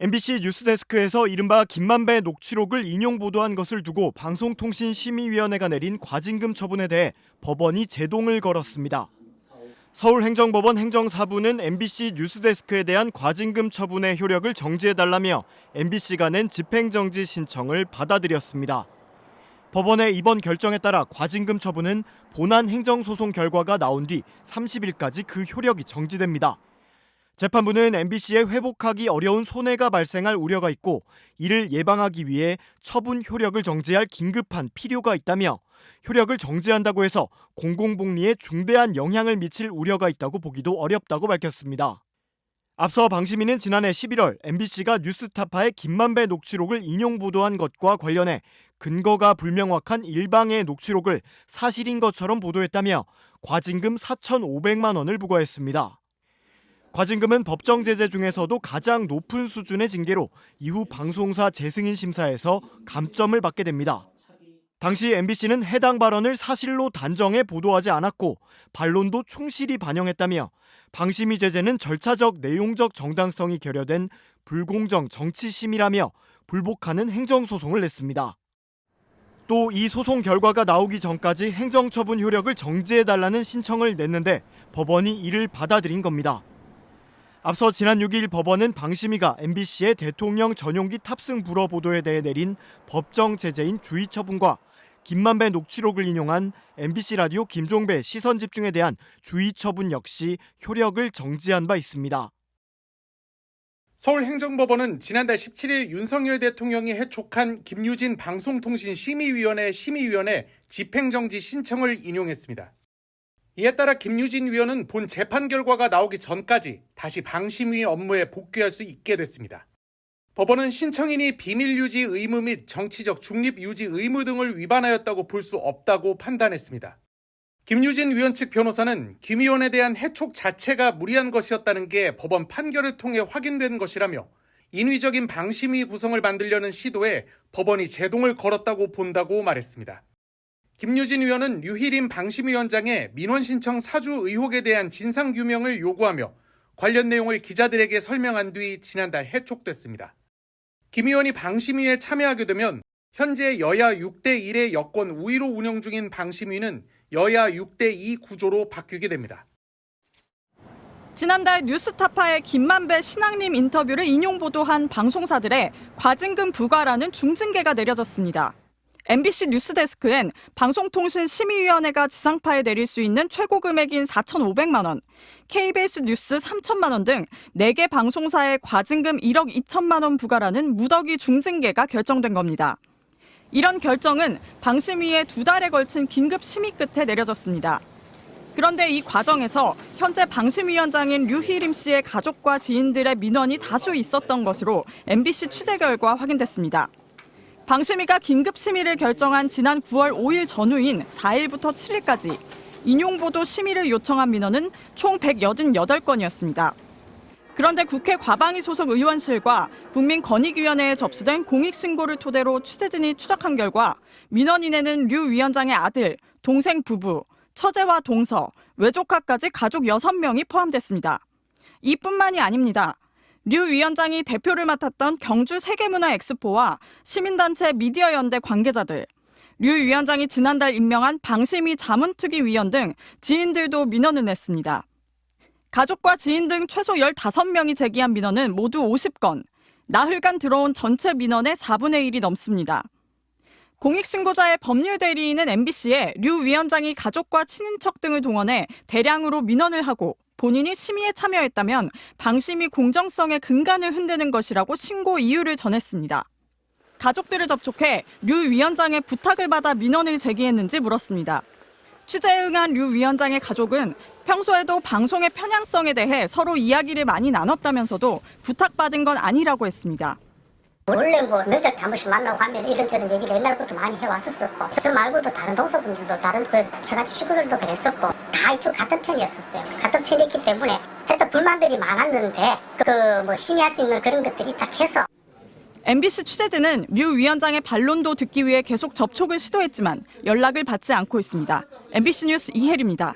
MBC 뉴스데스크에서 이른바 김만배 녹취록을 인용 보도한 것을 두고 방송통신심의위원회가 내린 과징금 처분에 대해 법원이 제동을 걸었습니다. 서울행정법원 행정사부는 MBC 뉴스데스크에 대한 과징금 처분의 효력을 정지해달라며 MBC가 낸 집행정지 신청을 받아들였습니다. 법원의 이번 결정에 따라 과징금 처분은 본안 행정소송 결과가 나온 뒤 30일까지 그 효력이 정지됩니다. 재판부는 MBC에 회복하기 어려운 손해가 발생할 우려가 있고 이를 예방하기 위해 처분 효력을 정지할 긴급한 필요가 있다며 효력을 정지한다고 해서 공공복리에 중대한 영향을 미칠 우려가 있다고 보기도 어렵다고 밝혔습니다. 앞서 방심위는 지난해 11월 MBC가 뉴스타파의 김만배 녹취록을 인용 보도한 것과 관련해 근거가 불명확한 일방의 녹취록을 사실인 것처럼 보도했다며 과징금 4,500만 원을 부과했습니다. 과징금은 법정 제재 중에서도 가장 높은 수준의 징계로 이후 방송사 재승인 심사에서 감점을 받게 됩니다. 당시 MBC는 해당 발언을 사실로 단정해 보도하지 않았고 반론도 충실히 반영했다며 방심위 제재는 절차적 내용적 정당성이 결여된 불공정 정치심이라며 불복하는 행정소송을 냈습니다. 또 이 소송 결과가 나오기 전까지 행정처분 효력을 정지해달라는 신청을 냈는데 법원이 이를 받아들인 겁니다. 앞서 지난 6일 법원은 방심위가 MBC의 대통령 전용기 탑승 불허 보도에 대해 내린 법정 제재인 주의 처분과 김만배 녹취록을 인용한 MBC 라디오 김종배 시선집중에 대한 주의 처분 역시 효력을 정지한 바 있습니다. 서울행정법원은 지난달 17일 윤석열 대통령이 해촉한 김유진 방송통신심의위원회 심의위원회 집행정지 신청을 인용했습니다. 이에 따라 김유진 위원은 본 재판 결과가 나오기 전까지 다시 방심위 업무에 복귀할 수 있게 됐습니다. 법원은 신청인이 비밀 유지 의무 및 정치적 중립 유지 의무 등을 위반하였다고 볼 수 없다고 판단했습니다. 김유진 위원 측 변호사는 김 의원에 대한 해촉 자체가 무리한 것이었다는 게 법원 판결을 통해 확인된 것이라며 인위적인 방심위 구성을 만들려는 시도에 법원이 제동을 걸었다고 본다고 말했습니다. 김유진 의원은 류희림 방심위원장의 민원 신청 사주 의혹에 대한 진상규명을 요구하며 관련 내용을 기자들에게 설명한 뒤 지난달 해촉됐습니다. 김 의원이 방심위에 참여하게 되면 현재 여야 6대1의 여권 우위로 운영 중인 방심위는 여야 6대2 구조로 바뀌게 됩니다. 지난달 뉴스타파의 김만배 신앙림 인터뷰를 인용 보도한 방송사들의 과징금 부과라는 중징계가 내려졌습니다. MBC 뉴스데스크엔 방송통신심의위원회가 지상파에 내릴 수 있는 최고 금액인 4,500만 원, KBS 뉴스 3천만 원 등 4개 방송사의 과징금 1억 2천만 원 부과라는 무더기 중징계가 결정된 겁니다. 이런 결정은 방심위의 2달에 걸친 긴급 심의 끝에 내려졌습니다. 그런데 이 과정에서 현재 방심위원장인 류희림 씨의 가족과 지인들의 민원이 다수 있었던 것으로 MBC 취재 결과 확인됐습니다. 방심위가 긴급 심의를 결정한 지난 9월 5일 전후인 4일부터 7일까지 인용보도 심의를 요청한 민원은 총 188건이었습니다. 그런데 국회 과방위 소속 의원실과 국민권익위원회에 접수된 공익신고를 토대로 취재진이 추적한 결과 민원인에는 류 위원장의 아들, 동생 부부, 처제와 동서, 외조카까지 가족 6명이 포함됐습니다. 이뿐만이 아닙니다. 류 위원장이 대표를 맡았던 경주 세계문화엑스포와 시민단체 미디어연대 관계자들, 류 위원장이 지난달 임명한 방심위 자문특위위원 등 지인들도 민원을 냈습니다. 가족과 지인 등 최소 15명이 제기한 민원은 모두 50건, 나흘간 들어온 전체 민원의 4분의 1이 넘습니다. 공익신고자의 법률 대리인은 MBC에 류 위원장이 가족과 친인척 등을 동원해 대량으로 민원을 하고 본인이 심의에 참여했다면 방심위 공정성의 근간을 흔드는 것이라고 신고 이유를 전했습니다. 가족들을 접촉해 류 위원장의 부탁을 받아 민원을 제기했는지 물었습니다. 취재에 응한 류 위원장의 가족은 평소에도 방송의 편향성에 대해 서로 이야기를 많이 나눴다면서도 부탁받은 건 아니라고 했습니다. 원래 명절 때 한 번씩 만나고 하면 이런저런 얘기를 옛날부터 많이 해왔었었고 저 말고도 다른 동서분들도 다른 저같이 식구들도 그랬었고 다 이쪽 같은 편이었었어요. 같은 편이었기 때문에 하여튼 불만들이 많았는데 심의할 수 있는 그런 것들이 딱 해서 MBC 취재진은 류 위원장의 반론도 듣기 위해 계속 접촉을 시도했지만 연락을 받지 않고 있습니다. MBC 뉴스 이혜리입니다.